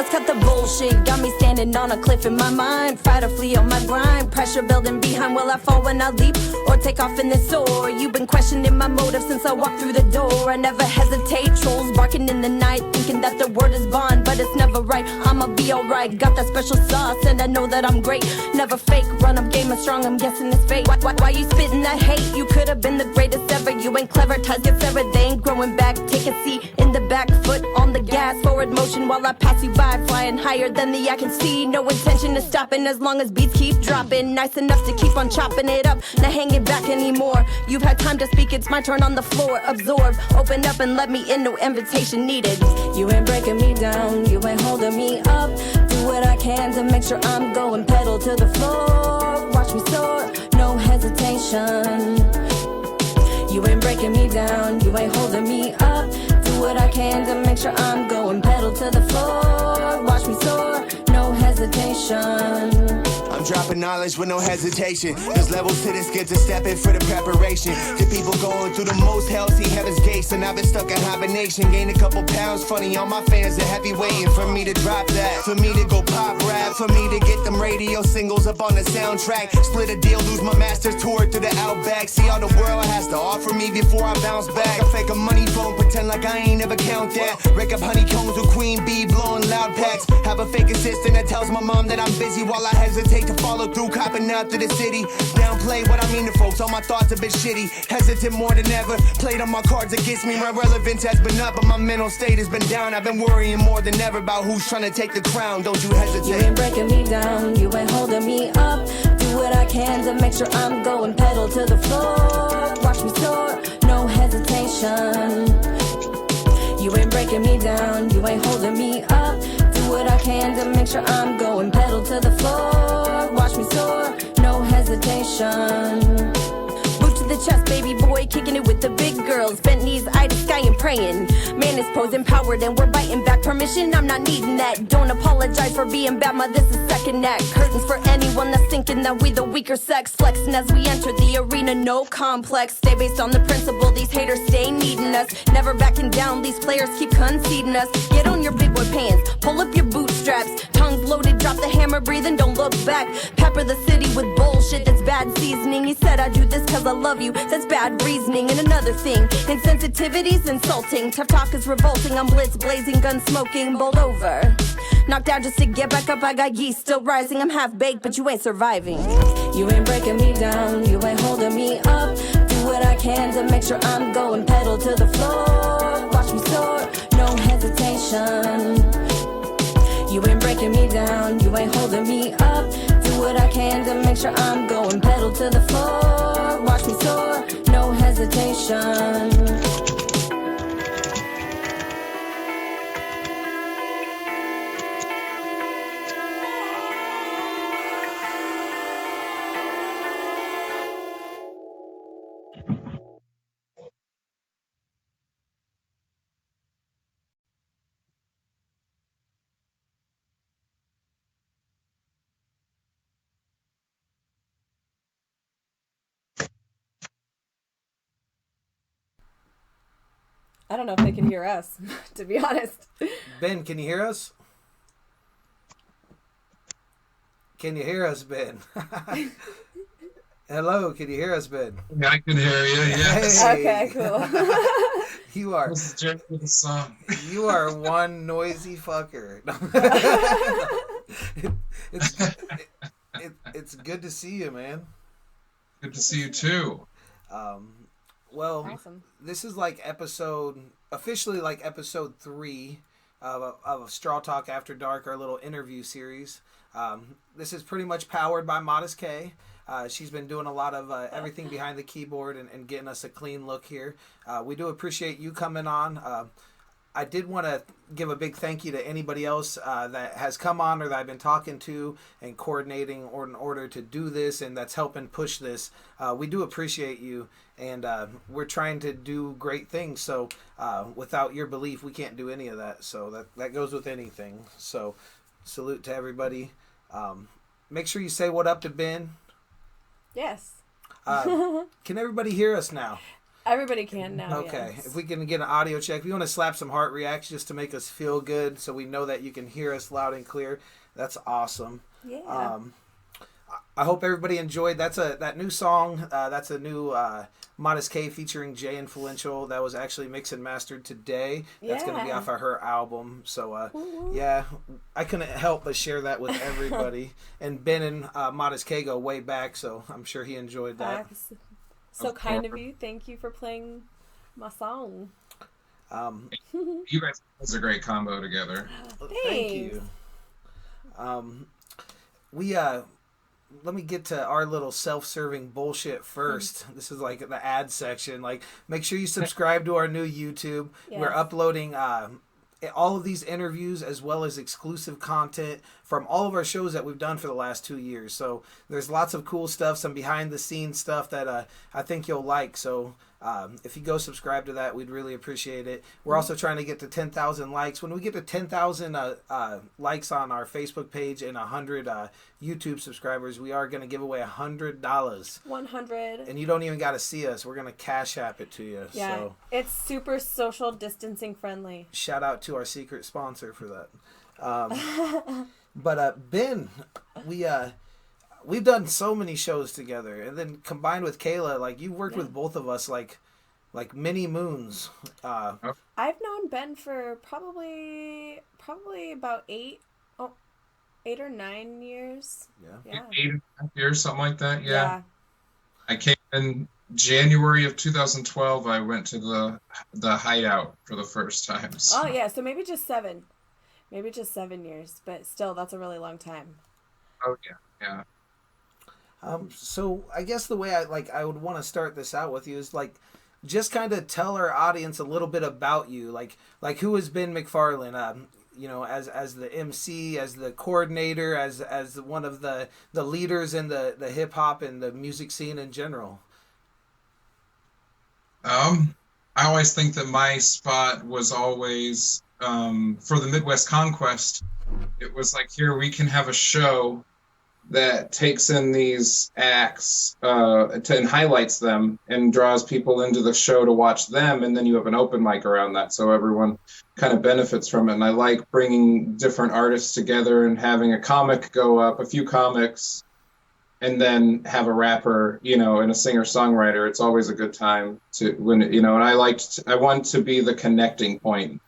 Let's cut the bullshit. Got me standing on a cliff in my mind. Fight or flee on my grind. Pressure building behind. Will I fall when I leap or take off in this soar? You've been questioning my motive since I walked through the door. I never hesitate. Trolls barking in the night, thinking that the word is bond, but it's never right. I'ma be alright. Got that special sauce, and I know that I'm great. Never fake. Run up game, I'm strong. I'm guessing it's fake. Why you spitting that hate? You could have been the greatest ever. You ain't clever. Ties get severed. They ain't growing back. Take a seat in the back. Foot on the gas. Forward motion while I pass you by. Flying higher than the eye can see. No intention of stopping as long as beats keep dropping. Nice enough to keep on chopping it up. Not hanging back anymore. You've had time to speak. It's my turn on the floor. Absorb. Open up and let me in. No invitation needed. You ain't breaking me down. You ain't holding me up. Do what I can to make sure I'm going pedal to the floor. Watch me soar. No hesitation. You ain't breaking me down, you ain't holding me up. Do what I can to make sure I'm going pedal to the floor. Watch me soar, no hesitation. I'm dropping knowledge with no hesitation. There's levels to this, get to step in for the preparation. To people going through the most hell, see heaven's gates. And I've been stuck in hibernation. Gained a couple pounds, funny, all my fans are heavy waiting for me to drop that. For me to go pop rap, for me to get them radio singles up on the soundtrack. Split a deal, lose my master's tour through the outback. See all the world has to offer me before I bounce back. I fake a money phone, pretend like I ain't never count that. Rake up honeycombs with Queen Bee, blowing loud packs. Have a fake assistant that tells my mom that I'm busy while I hesitate to follow through, copping out to the city. Downplay what I mean to folks, all my thoughts have been shitty. Hesitant more than ever, played on my cards against me. My relevance has been up, but my mental state has been down. I've been worrying more than ever about who's trying to take the crown. Don't you hesitate. You ain't breaking me down, you ain't holding me up. Do what I can to make sure I'm going pedal to the floor. Watch me soar, no hesitation. You ain't breaking me down, you ain't holding me up. Do what I can to make sure I'm going pedal to the floor. Watch me soar, no hesitation. Boot to the chest, baby boy, kicking it with the big girls. Bent knees, eye to sky and praying. Man is posed empowered and we're biting back. Permission, I'm not needing that. Don't apologize for being bad, ma, this is second act. Curtains for anyone that's thinking that we the weaker sex. Flexing as we enter the arena, no complex. Stay based on the principle, these haters stay needing us. Never backing down, these players keep conceding us. Get on your big boy pants, pull up your bootstraps. Tongues loaded, drop the hammer, breathe and don't look back. Pepper the city with bullshit that's bad seasoning. He said I do this cause I love you, that's bad reasoning. And another thing, insensitivity's insulting. Tough talk is revolting, I'm blitz blazing, gun smoking, bowled over. Knocked out just to get back up, I got yeast still rising. I'm half baked, but you ain't surviving. You ain't breaking me down, you ain't holding me up. Do what I can to make sure I'm going pedal to the floor. Watch me soar, no hesitation. You ain't breaking me down, you ain't holding me up. Do what I can to make sure I'm going pedal to the floor. Watch me soar, no hesitation. I don't know if they can hear us, to be honest. Ben, can you hear us? Can you hear us, Ben? Hello, can you hear us, Ben? Yeah, I can hear you, yes. Hey. Okay, cool. You are This is Jerry with the song. You are one noisy fucker. It's good to see you, man. Good to see you too. Well, Awesome. This is officially episode 3 of StrawTalk After Dark, our little interview series. This is pretty much powered by Modest K. She's been doing a lot of everything behind the keyboard and getting us a clean look here. We do appreciate you coming on. I did want to give a big thank you to anybody else that has come on or that I've been talking to and coordinating in order to do this and that's helping push this. We do appreciate you, and we're trying to do great things. So without your belief, we can't do any of that. So that goes with anything. So salute to everybody. Make sure you say what up to Ben. Yes. Can everybody hear us now? Everybody can now. Okay, yes. if we can get an audio check, if you want to slap some heart reacts just to make us feel good so we know that you can hear us loud and clear, that's awesome. Yeah. I hope everybody enjoyed. That new song. That's a new Modest K featuring Jay Influential. That was actually mixed and mastered today. That's going to be Yeah. off of her album. So yeah, I couldn't help but share that with everybody. And Ben and Modest K go way back, so I'm sure he enjoyed that. Facts. So kind of you. Thank you for playing my song. You guys was a great combo together. Thank you. Let me get to our little self-serving bullshit first. This is like the ad section. Like, make sure you subscribe to our new YouTube. Yes. We're uploading all of these interviews as well as exclusive content from all of our shows that we've done for the last 2 years. So there's lots of cool stuff, some behind-the-scenes stuff that I think you'll like. So if you go subscribe to that, we'd really appreciate it. We're also trying to get to 10,000 likes. When we get to 10,000 likes on our Facebook page and 100 YouTube subscribers, we are going to give away $100. 100. And you don't even got to see us. We're going to Cash App it to you. Yeah. So It's super social distancing friendly. shout out to our secret sponsor for that. But Ben, we've done so many shows together, and then combined with Kayla, like you worked with both of us like many moons. I've known Ben for probably about 8 or 9 years. Yeah. 8.5 years, something like that. Yeah. Yeah. I came in January of 2012. I went to the hideout for the first time. So. Oh yeah, so maybe just 7. Maybe just 7 years, but still that's a really long time. Oh yeah. So I guess the way I would want to start this out with you is like just kind of tell our audience a little bit about you, like who has been McFarland, you know, as the MC, as the coordinator, as one of the leaders in the hip hop and the music scene in general. I always think that my spot was always for the Midwest Conquest. It was like, here we can have a show that takes in these acts and highlights them and draws people into the show to watch them, and then you have an open mic around that, so everyone kind of benefits from it. And I like bringing different artists together and having a comic go up, a few comics, and then have a rapper, you know, and a singer-songwriter. It's always a good time to when, you know, and I want to be the connecting point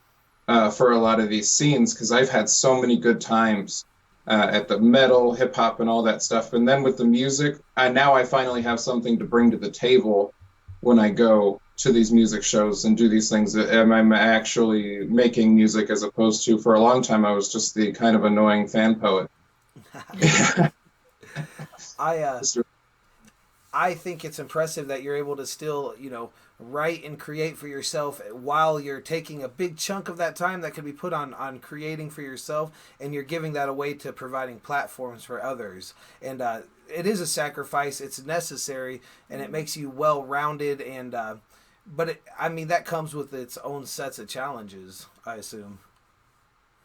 for a lot of these scenes, because I've had so many good times at the metal, hip hop, and all that stuff. And then with the music, now I finally have something to bring to the table when I go to these music shows and do these things. I'm actually making music, as opposed to, for a long time, I was just the kind of annoying fan poet. I think it's impressive that you're able to still, you know, write and create for yourself while you're taking a big chunk of that time that could be put on creating for yourself, and you're giving that away to providing platforms for others. And it is a sacrifice. It's necessary, and it makes you well-rounded. And but that comes with its own sets of challenges, I assume.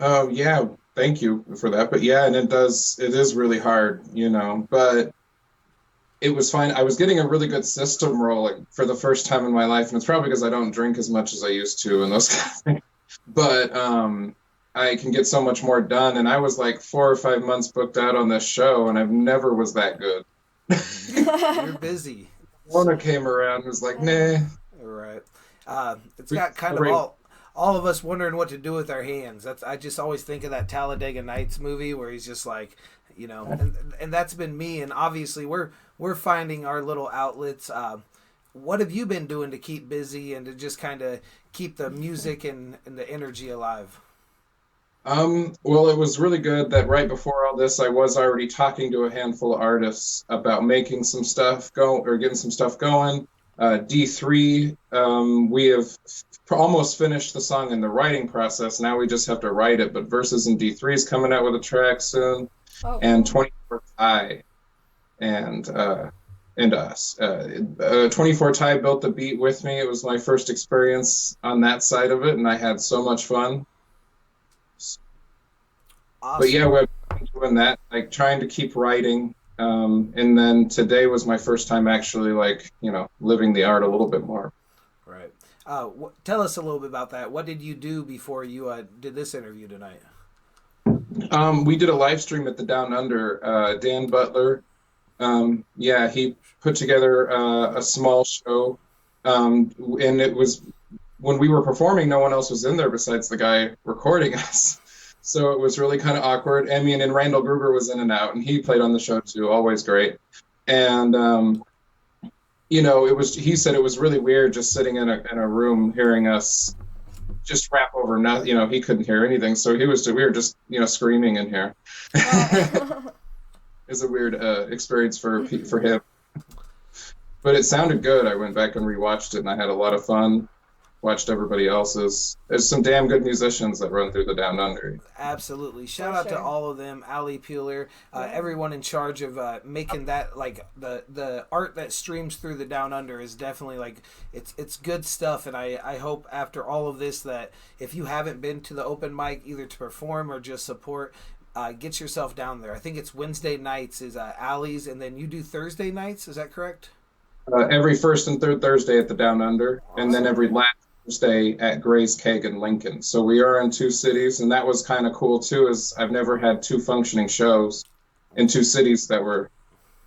Oh yeah, thank you for that. But yeah, and it is really hard, you know, but it was fine. I was getting a really good system rolling for the first time in my life, and it's probably because I don't drink as much as I used to and those kind of things. But I can get so much more done, and I was like 4 or 5 months booked out on this show, and I've never was that good. You're busy. Lorna came around and was like, nah. Right. It's got kind of all of us wondering what to do with our hands. I just always think of that Talladega Nights movie where he's just like, you know, and that's been me. And obviously we're finding our little outlets. What have you been doing to keep busy and to just kind of keep the music and the energy alive? Well, it was really good that right before all this, I was already talking to a handful of artists about making some stuff getting some stuff going. D3, we have almost finished the song in the writing process. Now we just have to write it. But Versus in D3 is coming out with a track soon. Oh. And 24 Ty and us. 24 Ty built the beat with me. It was my first experience on that side of it, and I had so much fun. Awesome. But yeah, we're doing that, like trying to keep writing. And then today was my first time actually, like, you know, living the art a little bit more. Tell us a little bit about that. What did you do before you did this interview tonight? We did a live stream at the Down Under. Dan Butler, he put together a small show, and it was when we were performing, no one else was in there besides the guy recording us. So it was really kind of awkward. I mean, and Randall Gruber was in and out, and he played on the show too, always great. And he said it was really weird just sitting in a room hearing us just rap over nothing. He couldn't hear anything, so we were just screaming in here. It's a weird experience for him, but it sounded good. I went back and rewatched it, and I had a lot of fun. Watched everybody else's. There's some damn good musicians that run through the Down Under. Absolutely. Shout out to all of them. Ali Peeler, everyone in charge of making that, like, the art that streams through the Down Under is definitely, like, it's good stuff. And I hope after all of this that if you haven't been to the open mic, either to perform or just support, get yourself down there. I think it's Wednesday nights is Ali's, and then you do Thursday nights. Is that correct? Every first and third Thursday at the Down Under, and then every last Thursday at Gray's Keg in Lincoln. So we are in 2 cities, and that was kind of cool too. Is I've never had 2 functioning shows in 2 cities that were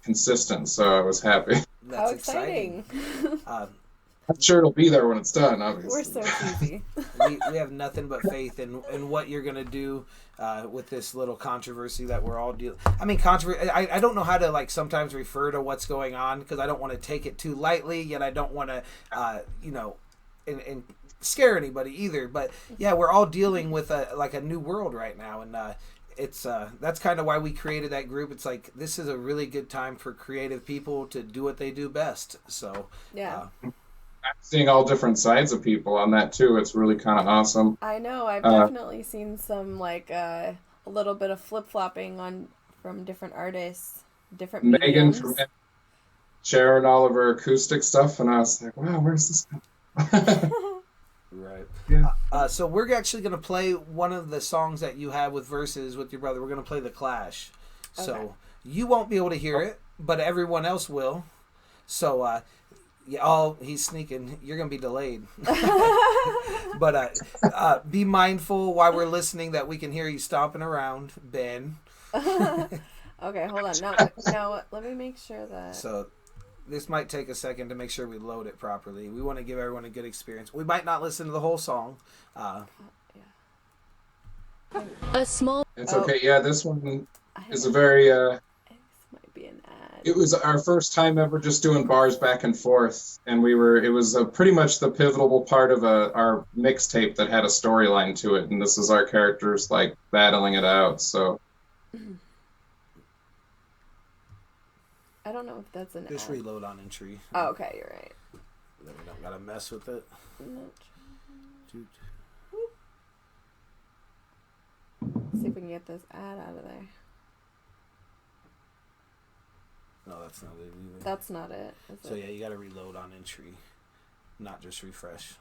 consistent, so I was happy. How exciting! I'm sure it'll be there when it's done. Obviously, We're so cheesy. we have nothing but faith in what you're gonna do with this little controversy that we're all dealing. I mean, controversy. I don't know how to, like, sometimes refer to what's going on because I don't want to take it too lightly, yet I don't want to, and scare anybody either. But yeah, we're all dealing with a new world right now, and it's that's kind of why we created that group. It's like this is a really good time for creative people to do what they do best. So yeah. I'm seeing all different sides of people on that too. It's really kind of awesome. I know. I've definitely seen some, like, a little bit of flip-flopping from different artists, different Megan mediums. from sharing all of her acoustic stuff, and I was like, wow, where's this going? Right. Yeah. So we're actually going to play one of the songs that you have with verses with your brother. We're going to play The Clash. Okay. So you won't be able to hear it, but everyone else will. So he's sneaking. You're going to be delayed. But be mindful while we're listening that we can hear you stomping around, Ben. Okay, hold on. Now, let me make sure that... So this might take a second to make sure we load it properly. We want to give everyone a good experience. We might not listen to the whole song. A small. It's okay. Yeah, this one is a very... This might be an ad. It was our first time ever just doing bars back and forth, and it was pretty much the pivotal part of our mixtape that had a storyline to it, and this is our characters, like, battling it out, so... I don't know if that's an Just ad. reload on entry. Oh, okay, you're right. Then we don't gotta mess with it. See if we can get this ad out of there. No, that's not it either. That's not it. So yeah, you gotta reload on entry, not just refresh.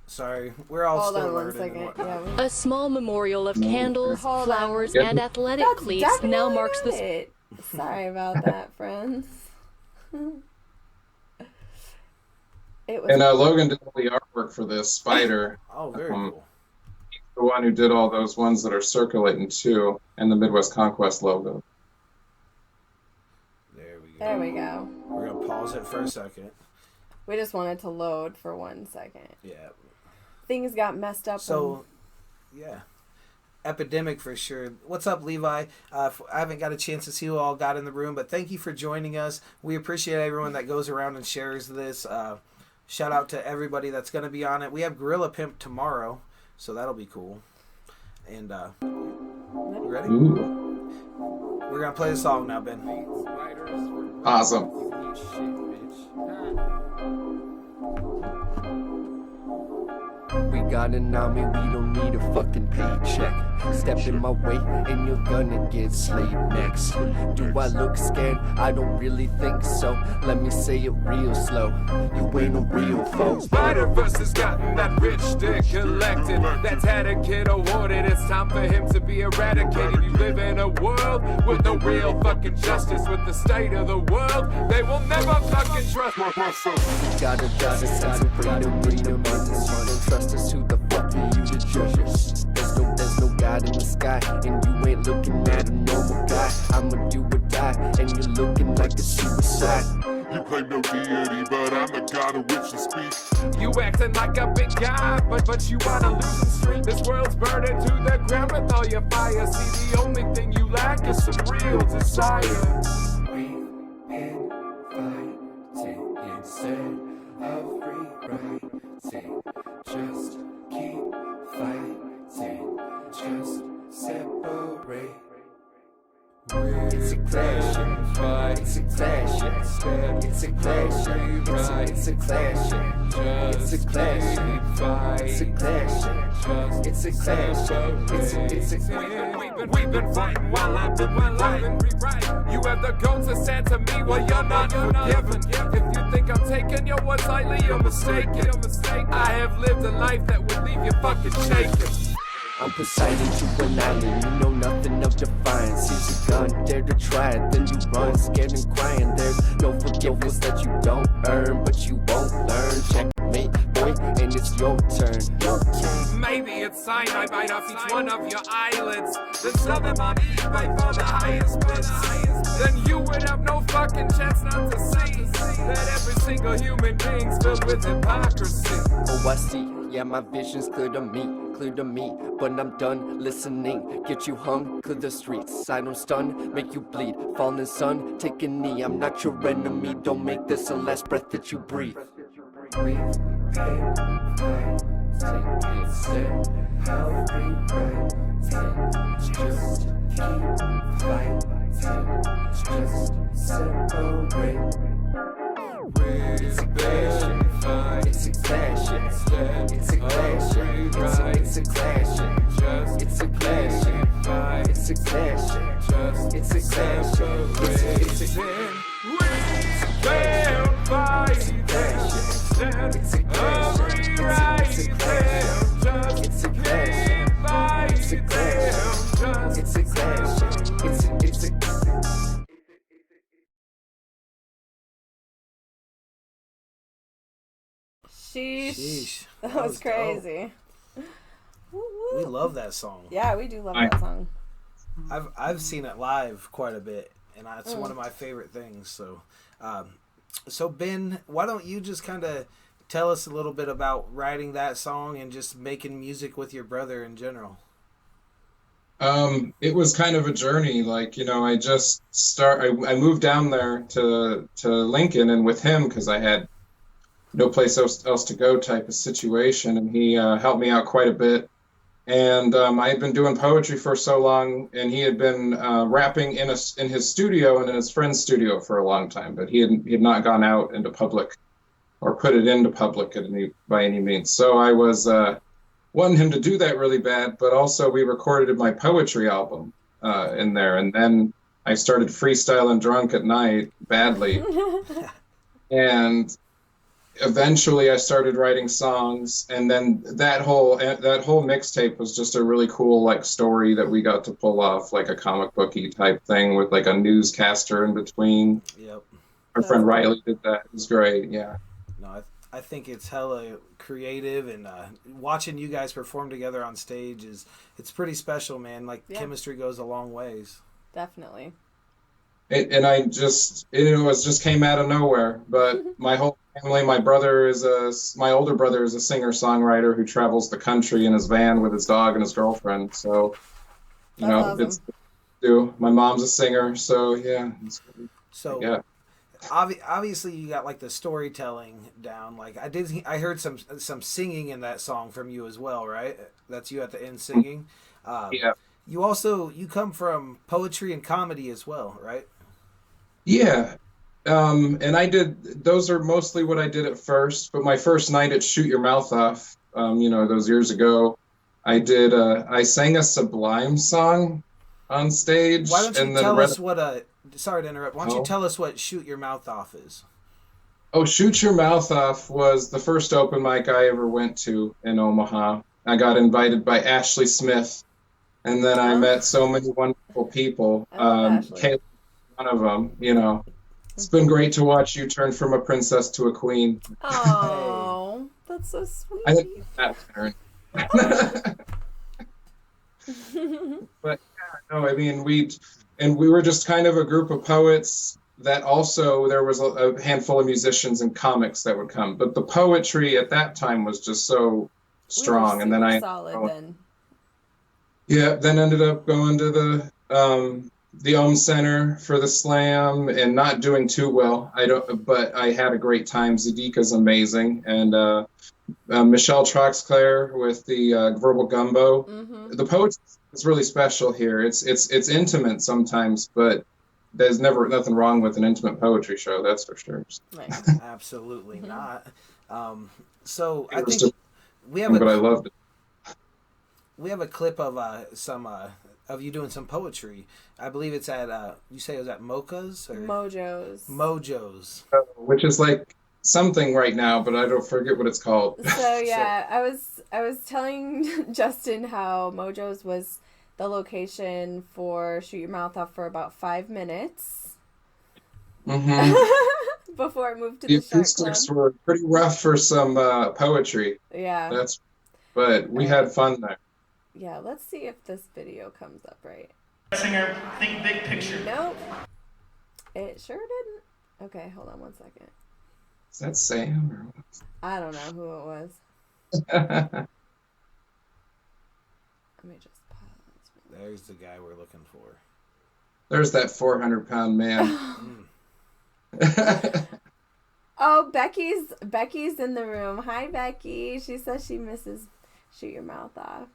Sorry, we're all Hold still on one learning. second. And whatnot. Yeah, A small memorial of candles, Hold on. flowers, Yep. and athletic that's cleats now definitely marks the not it. Sorry about that, friends. It was. And Logan did all the artwork for this spider. Oh, very cool. The one who did all those ones that are circulating too, and the Midwest Conquest logo. There we go. There we go. We're gonna pause it for a second. We just wanted to load for 1 second. Yeah. Things got messed up. So, yeah. Epidemic for sure. What's up, Levi? I haven't got a chance to see who all got in the room, but thank you for joining us. We appreciate everyone that goes around and shares this. Shout out to everybody that's going to be on it. We have Gorilla Pimp tomorrow, so that'll be cool. And, you ready? Ooh. We're going to play the song now, Ben. Awesome. We got an army, we don't need a fucking paycheck. Step in my way and you're gonna get slayed next. Do I look scared? I don't really think so. Let me say it real slow. You ain't a real foe. Spider-Verse has gotten that rich dick collected. That's had a kid awarded. It's time for him to be eradicated. You live in a world with no real fucking justice. With the state of the world, they will never fucking trust my person. You gotta trust us, gotta read abundance. You don't trust us, who the fuck are you to judge us? There's no God in the sky, and you ain't looking at a normal guy. I'ma do or die, and you're looking like a suicide. You claim no deity, but I'm the god of which you speak. You acting like a big guy, but you on a losing streak. This world's burning to the ground with all your fire. See, the only thing you lack is some real desire. We've been fighting instead of rewriting. Just keep fighting, just separate. It's a clash, it's a clash, it's a clash, it's a clash, it's a clash, it's a clash, it's a clash, it's a We've been fighting while I've been rewriting. You have the guns that said to me, well, you're not forgiven. If you think I'm taking your words lightly, you're mistaken. I have lived a life that would leave you fucking shaking. I'm Poseidon to an island, you know nothing of defiance. Here's a gun, dare to try it, then you run, scared and crying. There's no forgiveness that you don't earn, but you won't learn. Checkmate, boy, and it's your turn. Maybe it's cyanide bite off each one of your eyelids, then sell them on eBay for the highest bids. Then you would have no fucking chance not to see that every single human being's filled with hypocrisy. Oh, I see, yeah, my vision's clear to me, but I'm done listening. Get you hung, clear the streets. I don't stun, make you bleed. Falling sun, take a knee. I'm not your enemy. Don't make this the last breath that you breathe. We've been fighting instead of rewriting. Just keep fighting, just separate. It's a clash, it's a clash, it's a clash, it's a clash, it's a clash, it's a clash, it's a clash, it's a clash. We've been fighting It's a clash, it's a clash, it's a clash, it's a clash, it's a clash, it's a Sheesh. That That was was crazy. We love that song. Yeah, we do love that song. I've seen it live quite a bit, and it's one of my favorite things. So, so Ben, why don't you just kind of tell us a little bit about writing that song and just making music with your brother in general? It was kind of a journey. Like, I moved down there to Lincoln and with him because I had no place else to go type of situation, and he helped me out quite a bit. And I had been doing poetry for so long, and he had been rapping in his studio and in his friend's studio for a long time, but he had not gone out into public or put it into public by any means. So I was wanting him to do that really bad, but also we recorded my poetry album in there, and then I started freestyling drunk at night badly, and eventually I started writing songs, and then that whole mixtape was just a really cool like story that we got to pull off, like a comic booky type thing with like a newscaster in between. Yep. Our friend Riley did that. It was great. Yeah. No, I think it's hella creative, and watching you guys perform together on stage it's pretty special, man. Like chemistry goes a long ways. Definitely. It was just came out of nowhere, but my whole family, my older brother is a singer-songwriter who travels the country in his van with his dog and his girlfriend. So, That's awesome. My mom's a singer, so yeah. So yeah. Obviously you got like the storytelling down. Like I heard some singing in that song from you as well, right? That's you at the end singing. Yeah. You come from poetry and comedy as well, right? Yeah. And those are mostly what I did at first, but my first night at Shoot Your Mouth Off, those years ago, I sang a Sublime song on stage. Why don't you and then tell us what sorry to interrupt. Why don't Oh. you tell us what Shoot Your Mouth Off is? Oh, Shoot Your Mouth Off was the first open mic I ever went to in Omaha. I got invited by Ashley Smith, and then I met so many wonderful people. I love Ashley. Kayla's one of them, you know. It's been great to watch you turn from a princess to a queen. Oh, that's so sweet. I think that's turn. But yeah, no, I mean, we were just kind of a group of poets that also there was a handful of musicians and comics that would come, but the poetry at that time was just so strong. And then solid then. Yeah, then ended up going to the Ohm Center for the slam and not doing too well. But I had a great time. Zadika's amazing, and Michelle Troxclair with the Verbal Gumbo. Mm-hmm. The poetry is really special here. It's intimate sometimes, but there's nothing wrong with an intimate poetry show. That's for sure. Right. Absolutely not. So I It was think we have but I loved it. We have a clip of some of you doing some poetry. I believe it's at you say it was at Mocha's or Mojo's, Which is like something right now, but I don't forget what it's called. So yeah, I was telling Justin how Mojo's was the location for Shoot Your Mouth Off for about 5 minutes. Mm-hmm. Before it moved to The the Shark acoustics Club. were pretty rough for some poetry. Yeah. But we had fun there. Yeah, let's see if this video comes up right. Singer, think big picture. Nope. It sure didn't. Okay, hold on 1 second. Is that Sam or what? I don't know who it was. Let me just pause. There's the guy we're looking for. There's that 400-pound man. Oh, Becky's in the room. Hi, Becky. She says she misses Shoot Your Mouth Off.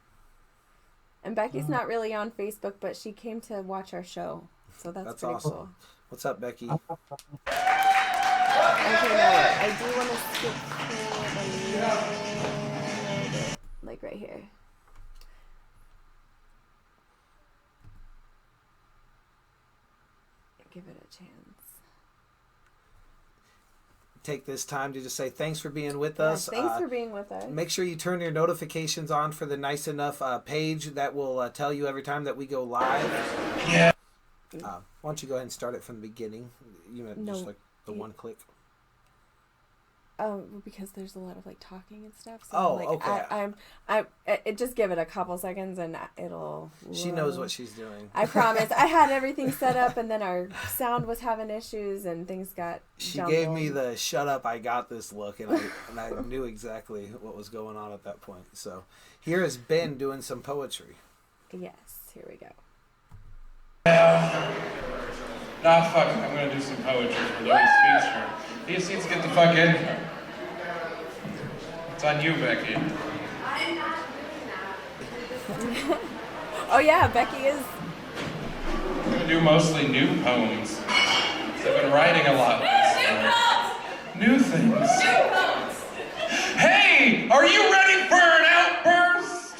And Becky's not really on Facebook, but she came to watch our show. So that's pretty awesome. cool. What's up, Becky? Okay, now wait. I do want to skip forward a little bit. Like right here. Give it a chance. Take this time to just say thanks for being with us. Thanks for being with us. Make sure you turn your notifications on for the Nice Enough page that will tell you every time that we go live. Yeah. Why don't you go ahead and start it from the beginning? You know, just like the one click. Oh, because there's a lot of like talking and stuff. So Oh, like, okay. Just give it a couple seconds and it'll. She knows what she's doing. I promise. I had everything set up, and then our sound was having issues, and things got. She jumbled. gave me the "shut up, I got this" look, and I knew exactly what was going on at that point. So here is Ben doing some poetry. Yes, here we go. Nah, fuck it. I'm gonna do some poetry for Louis' speech here. These seats, get the fuck in here. It's on you, Becky. Oh yeah, Becky is. I'm gonna do mostly new poems. I've been writing a lot this year. New things. Hey, are you ready for an outburst?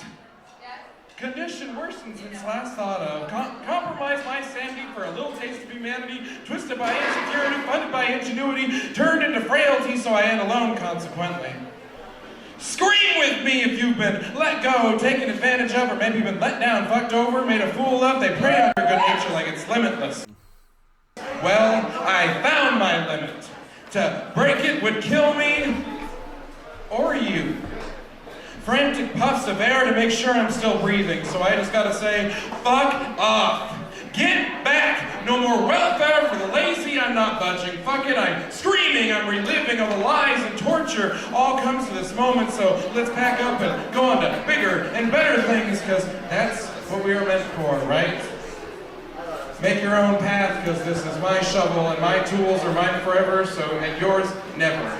Condition worsened since last thought of. Compromise my sanity for a little taste of humanity. Twisted by insecurity, funded by ingenuity. Turned into frailty, so I ain't alone consequently. Scream with me if you've been let go, taken advantage of, or maybe been let down, fucked over, made a fool of. They prey on your good nature like it's limitless. Well, I found my limit. To break it would kill me, or you. Frantic puffs of air to make sure I'm still breathing, so I just gotta say, fuck off. Get back! No more welfare for the lazy, I'm not budging. Fuck it, I'm screaming, I'm reliving all the lies and torture. All comes to this moment, so let's pack up and go on to bigger and better things, because that's what we are meant for, right? Make your own path, because this is my shovel and my tools are mine forever, and yours never.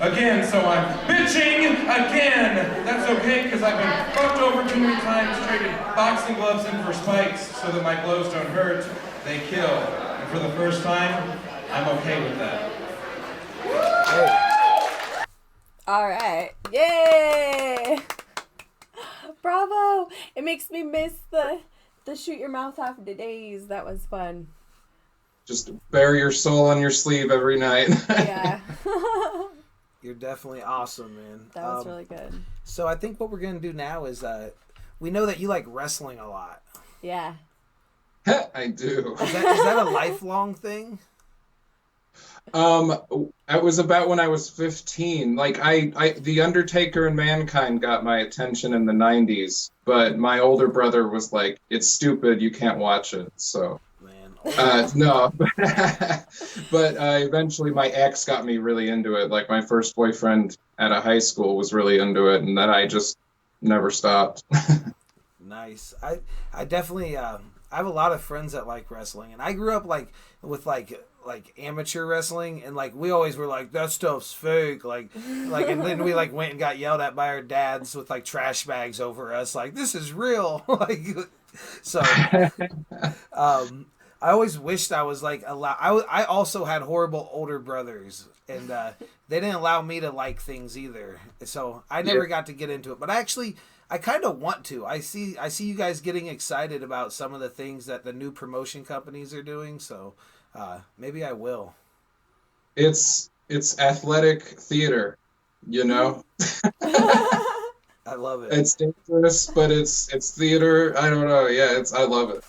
Again, so I'm bitching again. That's okay, because I've been fucked over too many times, traded boxing gloves in for spikes so that my blows don't hurt, they kill. And for the first time, I'm okay with that. All right. Yay! Bravo! It makes me miss the shoot your mouth off days. That was fun. Just bury your soul on your sleeve every night. Yeah. You're definitely awesome, man. That was really good. So I think what we're going to do now is we know that you like wrestling a lot. Yeah. I do. Is that a lifelong thing? It was about when I was 15. Like I The Undertaker and Mankind got my attention in the 90s, but my older brother was like, "It's stupid, you can't watch it." So no, but eventually my ex got me really into it. Like my first boyfriend at a high school was really into it, and then I just never stopped. Nice. I definitely I have a lot of friends that like wrestling, and I grew up with amateur wrestling, and like we always were like, that stuff's fake, like and then we like went and got yelled at by our dads with like trash bags over us, like, this is real. Like, so I always wished I was like allowed. I also had horrible older brothers, and they didn't allow me to like things either. So I never got to get into it. But I kind of want to. I see you guys getting excited about some of the things that the new promotion companies are doing. So maybe I will. It's athletic theater, you know. I love it. It's dangerous, but it's theater. I don't know. Yeah, I love it.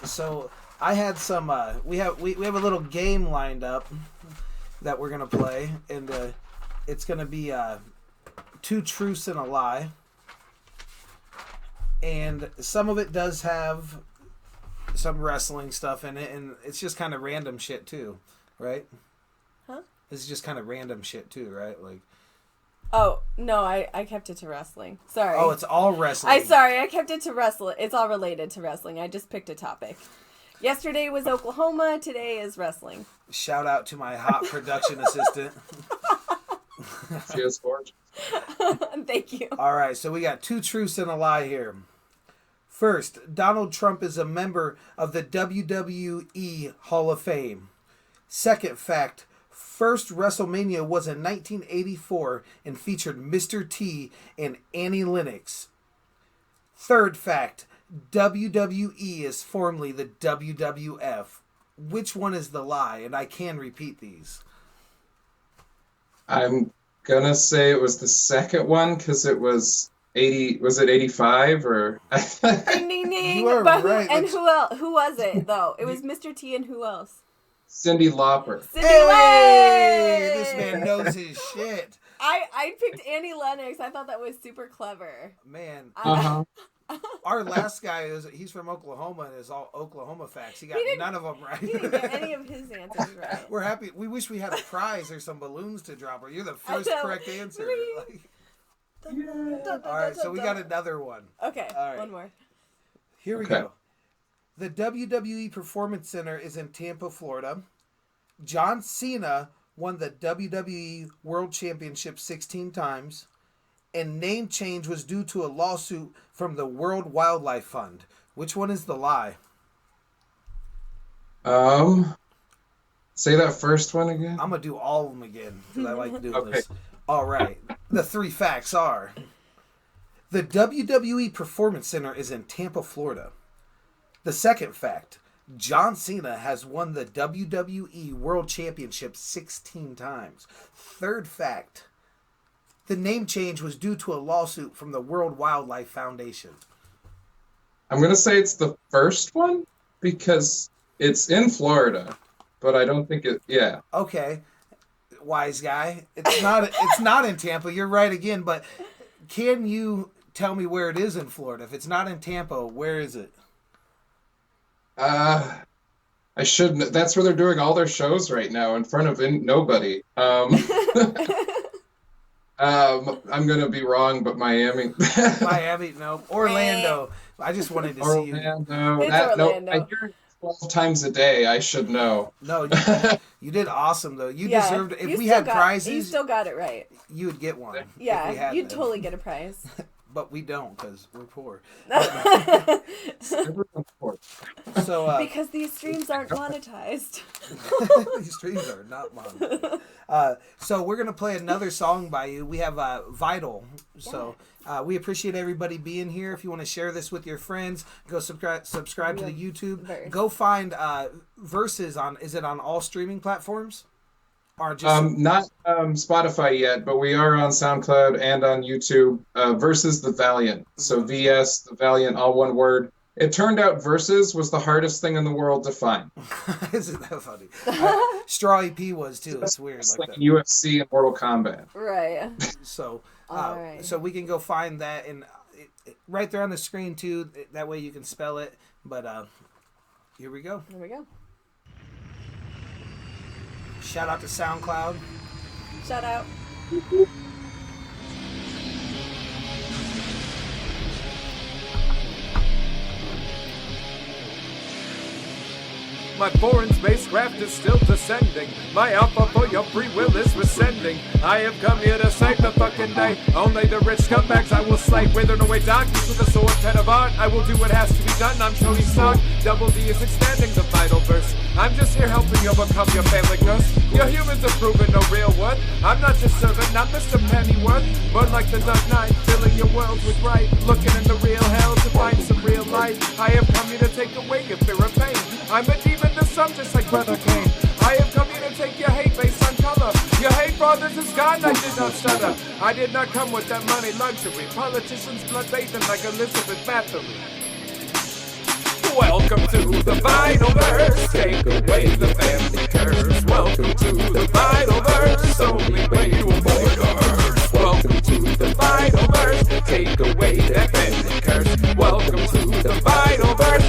So I had some. We have a little game lined up that we're gonna play, and it's gonna be 2 truths and a lie, and some of it does have some wrestling stuff in it, and it's just kind of random shit too, right? Huh? It's just kind of random shit too, right? Like. Oh, no, I kept it to wrestling. Sorry. Oh, it's all wrestling. I kept it to wrestling. It's all related to wrestling. I just picked a topic. Yesterday was Oklahoma. Today is wrestling. Shout out to my hot production assistant. She is gorgeous. Thank you. All right, so we got 2 truths and a lie here. First, Donald Trump is a member of the WWE Hall of Fame. Second fact, first WrestleMania was in 1984 and featured Mr. T and Annie Lennox. Third fact, WWE is formerly the WWF. Which one is the lie? And I can repeat these. I'm gonna say it was the second one because it was 80. Was it 85 or? Ding ding ding. You are but right. who else? Who was it though? It was Mr. T and who else? Cyndi Lauper. Hey! This man knows his shit. I picked Annie Lennox. I thought that was super clever. Man. Uh-huh. Our last guy he's from Oklahoma and is all Oklahoma facts. He got none of them right. He didn't get any of his answers right. We're happy. We wish we had a prize or some balloons to drop. Or you're the first correct answer. All right, so we got another one. Okay, all right. one more. Here we go. The WWE Performance Center is in Tampa, Florida. John Cena won the WWE World Championship 16 times. And name change was due to a lawsuit from the World Wildlife Fund. Which one is the lie? Say that first one again. I'm going to do all of them again because I like doing this. All right. The 3 facts are: the WWE Performance Center is in Tampa, Florida. The second fact, John Cena has won the WWE World Championship 16 times. Third fact, the name change was due to a lawsuit from the World Wildlife Foundation. I'm going to say it's the first one because it's in Florida, but I don't think it, yeah. Okay, wise guy. It's not in Tampa. You're right again, but can you tell me where it is in Florida? If it's not in Tampa, where is it? I shouldn't. That's where they're doing all their shows right now in front of nobody. I'm going to be wrong, but Miami. Miami, no. Orlando. I just wanted to see you. Orlando. Orlando. No, I hear it 12 times a day. I should know. No, you did awesome, though. You deserved it. If we had prizes. You still got it right. You would get one. Yeah, you'd totally get a prize. But we don't because we're poor. Everyone's poor. So, because these streams aren't monetized. These streams are not monetized. So we're going to play another song by you. We have Vital. So We appreciate everybody being here. If you want to share this with your friends, go subscribe to the YouTube. Go find Versus on. Is it on all streaming platforms? Or just not Spotify yet, but we are on SoundCloud and on YouTube. Versus the Valiant. So VS the Valiant, all one word. It turned out Versus was the hardest thing in the world to find. Isn't that funny? Straw EP was too. It's weird. It's like UFC and Mortal Kombat. Right. So, right. So we can go find that and right there on the screen too. That way you can spell it. But here we go. Here we go. Shout out to SoundCloud. Shout out. My foreign spacecraft is still descending. My alpha for your free will is rescending. I have come here to save the fucking day. Only the rich scumbags I will slay. Withering away darkness with a sword, pen of art. I will do what has to be done. I'm Tony Stark. Double D is extending the vital verse. I'm just here helping you overcome your family curse. Your humans are proving no real worth. I'm not just serving, not Mr. Pennyworth. But like the Dark Knight, filling your world with right. Looking in the real hell to find some real light. I have come here to take away your fear of pain. I'm a demon to some just like Brother Cain. I have come here to take your hate based on color. Your hate for others is gone, I did not stutter. I did not come with that money luxury. Politicians blood bathing like Elizabeth Bathory. Welcome to the Vital Verse. Take away the family curse. Welcome to the Vital Verse. Only way to avoid curse. Welcome to the Vital Verse. Take away that family curse. Welcome to the Vital Verse.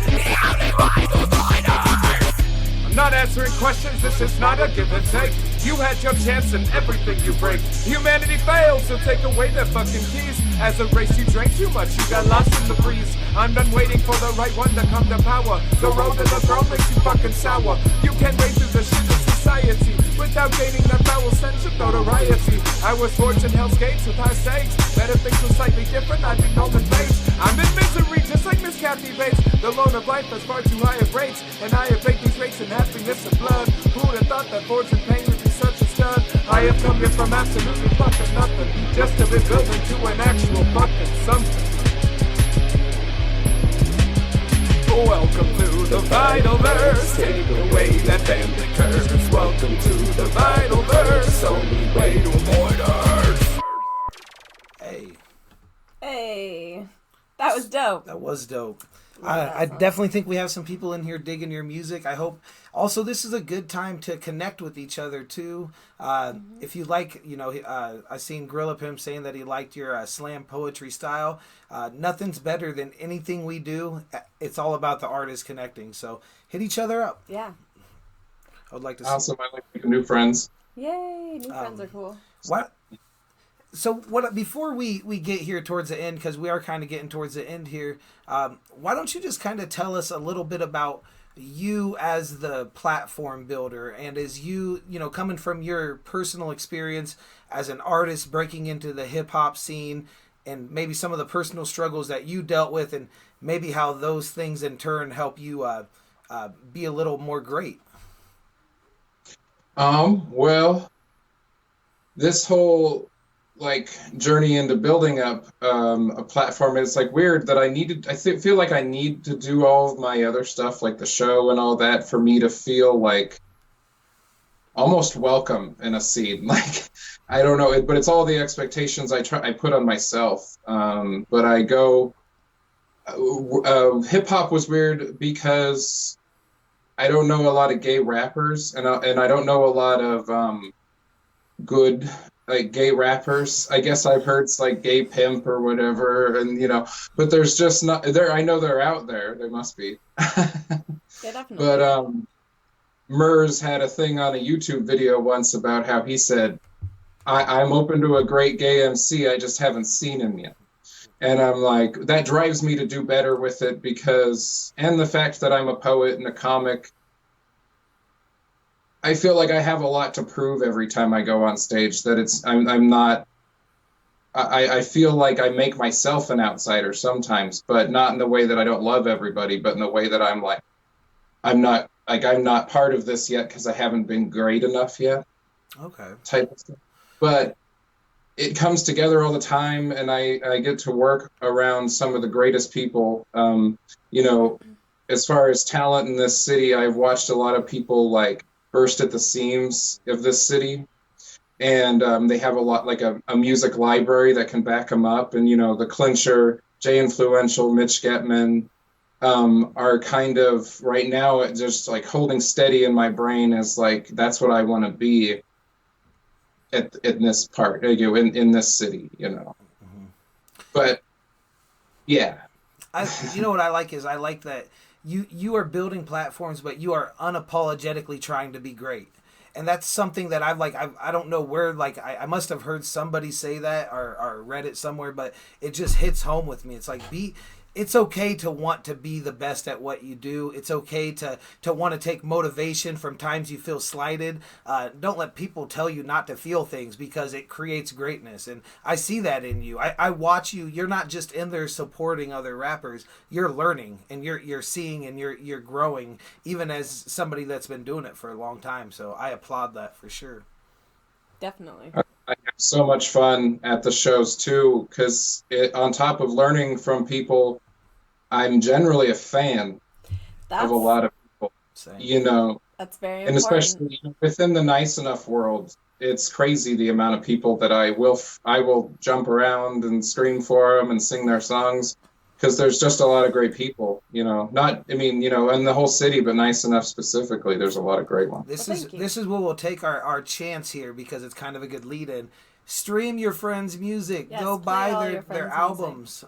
I'm not answering questions, this is not a give and take. You had your chance and everything you break. Humanity failed, so take away their fucking keys. As a race you drank too much, you got lost in the breeze. I'm done waiting for the right one to come to power. The road to the throne makes you fucking sour. You can't wade through the shit of society without gaining that foul sense of notoriety. I was forged in Hell's Gates with high stakes. Better things were slightly different, I'd be Norman Bates. I'm in misery just like Miss Kathy Bates. The loan of life has far too high of rates, and I have baked these rates in happiness and blood. Who would have thought that forged in pain would be such a stud? I have come here from absolutely fucking nothing, just to be built into an actual fucking something. Welcome to the Vital Verse. Take away that family curse. Welcome to the Vital Verse. Only way to avoid Earth. Hey. That was dope. That was dope. I definitely think we have some people in here digging your music. I hope also this is a good time to connect with each other too. If you like, I seen Gorilla Pimp saying that he liked your slam poetry style. Nothing's better than anything we do. It's all about the artists connecting. So hit each other up. Yeah. I would like to. Awesome. I like making new friends. Yay! New friends are cool. What? So what? Before we get here towards the end, because we are kind of getting towards the end here, why don't you just kind of tell us a little bit about you as the platform builder, and as you coming from your personal experience as an artist breaking into the hip hop scene, and maybe some of the personal struggles that you dealt with, and maybe how those things in turn help you be a little more great. Well, this whole journey into building up a platform, it's weird that I feel like I need to do all of my other stuff, like the show and all that, for me to feel almost welcome in a scene. I don't know, but it's all the expectations I put on myself. But I go, hip hop was weird because I don't know a lot of gay rappers, and I don't know a lot of good gay rappers. I guess I've heard Gay Pimp or whatever, and but there's just not there. I know they're out there. There must be. Yeah, definitely. But Murs had a thing on a YouTube video once about how he said, I'm open to a great gay MC, I just haven't seen him yet. And I'm that drives me to do better with it, because, and the fact that I'm a poet and a comic, I feel like I have a lot to prove every time I go on stage, that I'm not, I feel like I make myself an outsider sometimes, but not in the way that I don't love everybody, but in the way that I'm I'm not part of this yet because I haven't been great enough yet. Okay. Type of stuff. But it comes together all the time, and I get to work around some of the greatest people. You know, as far as talent in this city, I've watched a lot of people like burst at the seams of this city, and they have a lot like a music library that can back them up. And you know, the Clincher, Jay Influential, Mitch Getman are kind of right now just like holding steady in my brain as like that's what I want to be in this part, in this city, you know. But yeah, you know what I like is I like that you are building platforms, but you are unapologetically trying to be great. And that's something that I don't know where, like, I must have heard somebody say that or read it somewhere, but it just hits home with me. It's like, it's okay to want to be the best at what you do. It's okay to want to take motivation from times you feel slighted. Don't let people tell you not to feel things, because it creates greatness. And I see that in you. I watch you. You're not just in there supporting other rappers. You're learning, and you're seeing, and you're growing, even as somebody that's been doing it for a long time. So I applaud that for sure. Definitely. I have so much fun at the shows too, because on top of learning from people, I'm generally a fan of a lot of people. Same. You know, That's very and important. especially within the Nice Enough world, it's crazy the amount of people that I will jump around and scream for them and sing their songs, because there's just a lot of great people. You know, in the whole city, but Nice Enough specifically, there's a lot of great ones. This is where we'll take our chance here, because it's kind of a good lead in. Stream your friends' music. Yes, go play buy all their your friends' albums.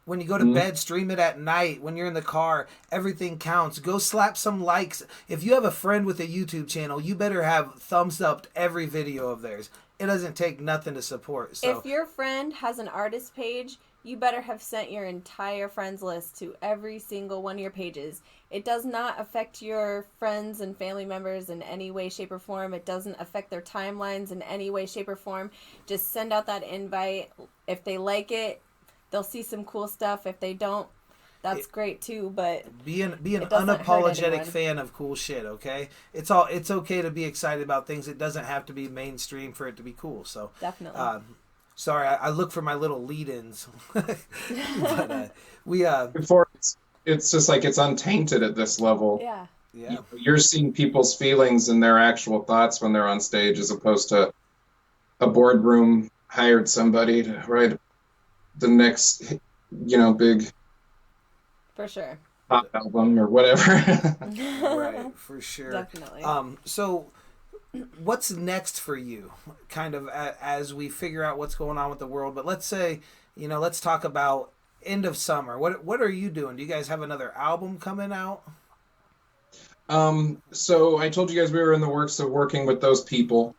When you go to bed, stream it at night. When you're in the car, everything counts. Go slap some likes. If you have a friend with a YouTube channel, you better have thumbs up every video of theirs. It doesn't take nothing to support. So if your friend has an artist page, you better have sent your entire friends list to every single one of your pages. It does not affect your friends and family members in any way, shape, or form. It doesn't affect their timelines in any way, shape, or form. Just send out that invite. If they like it, they'll see some cool stuff. If they don't, that's great too. But be an unapologetic fan of cool shit. Okay, it's okay to be excited about things. It doesn't have to be mainstream for it to be cool. So definitely. Sorry, I look for my little lead-ins. But Before it's just like it's untainted at this level. Yeah. Yeah. You're seeing people's feelings and their actual thoughts when they're on stage, as opposed to a boardroom hired somebody to write the next, big For sure. pop album or whatever. Right, for sure. Definitely. So what's next for you, kind of as we figure out what's going on with the world? But let's say, let's talk about end of summer. What are you doing? Do you guys have another album coming out? So I told you guys we were in the works of working with those people.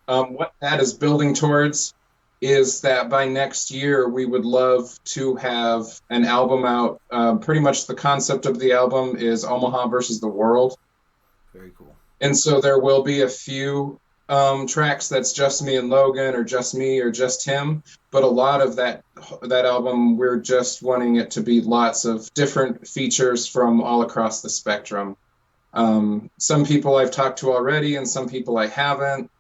What that is building towards is that by next year we would love to have an album out. Pretty much the concept of the album is Omaha versus the world. Very cool. And so there will be a few tracks that's just me and Logan, or just me or just him. But a lot of that album, we're just wanting it to be lots of different features from all across the spectrum. Some people I've talked to already, and some people I haven't.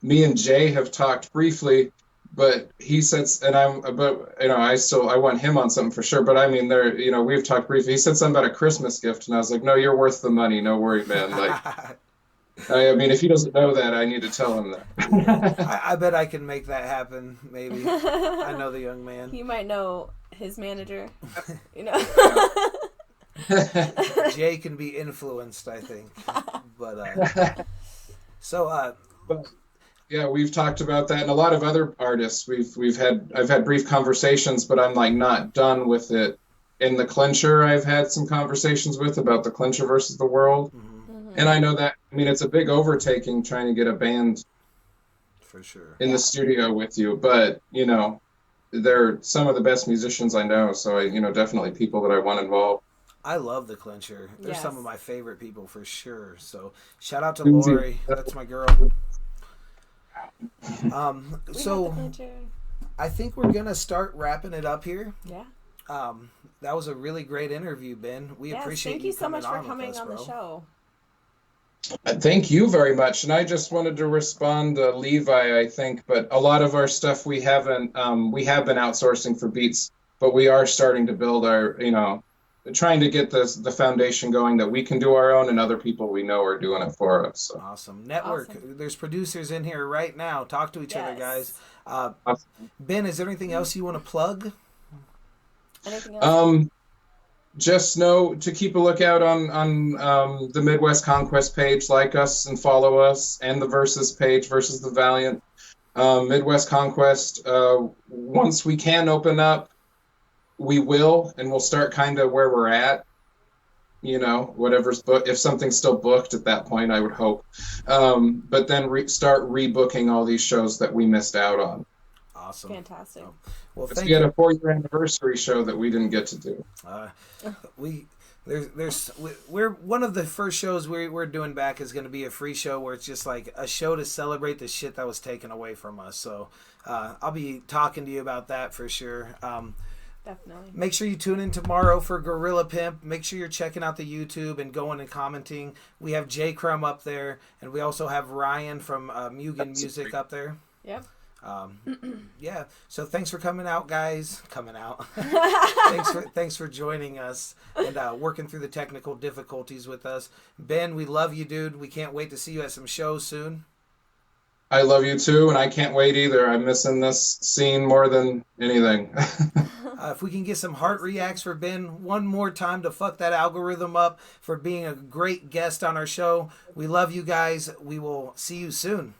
Me and Jay have talked briefly, but he said, I want him on something for sure. But I mean, we've talked briefly. He said something about a Christmas gift, and I was like, no, you're worth the money. No worry, man. Like, I mean, if he doesn't know that, I need to tell him that. I bet I can make that happen. Maybe. I know the young man. You might know his manager. Jay can be influenced, I think. But yeah, we've talked about that, and a lot of other artists. I've had brief conversations, but I'm like not done with it. In the Clincher, I've had some conversations with about the Clincher versus the world, and I know that. I mean, it's a big overtaking trying to get a band for sure in the studio with you, but they're some of the best musicians I know. So definitely people that I want involved. I love the Clincher. They're Yes. some of my favorite people for sure. So shout out to Lori. That's my girl. So I think we're gonna start wrapping it up here. Yeah. That was a really great interview, Ben. We appreciate Thank you so coming much for on with coming us, on bro. the show. Thank you very much. And I just wanted to respond to Levi, I think, but a lot of our stuff we have been outsourcing for beats, but we are starting to build our, trying to get the foundation going that we can do our own and other people we know are doing it for us. So. Awesome. Network. Awesome. There's producers in here right now. Talk to each other, guys. Awesome. Ben, is there anything else you want to plug? Anything else? Just know to keep a lookout on the Midwest Conquest page, like us and follow us, and the Versus page, Versus the Valiant. Midwest Conquest, once we can open up, we will, and we'll start kind of where we're at. Whatever's booked. If something's still booked at that point, I would hope. But then start rebooking all these shows that we missed out on. Awesome. Fantastic. Well, we had a 4-year anniversary show that we didn't get to do. We're one of the first shows we're doing back is going to be a free show where it's just like a show to celebrate the shit that was taken away from us. So I'll be talking to you about that for sure. Definitely. Make sure you tune in tomorrow for Gorilla Pimp. Make sure you're checking out the YouTube and going and commenting. We have J Crumb up there, and we also have Ryan from Mugen Music up there. Yep. Yeah. So thanks for coming out, guys. Thanks for joining us and working through the technical difficulties with us. Ben, we love you, dude. We can't wait to see you at some shows soon. I love you too, and I can't wait either. I'm missing this scene more than anything. If we can get some heart reacts for Ben one more time to fuck that algorithm up for being a great guest on our show. We love you guys. We will see you soon.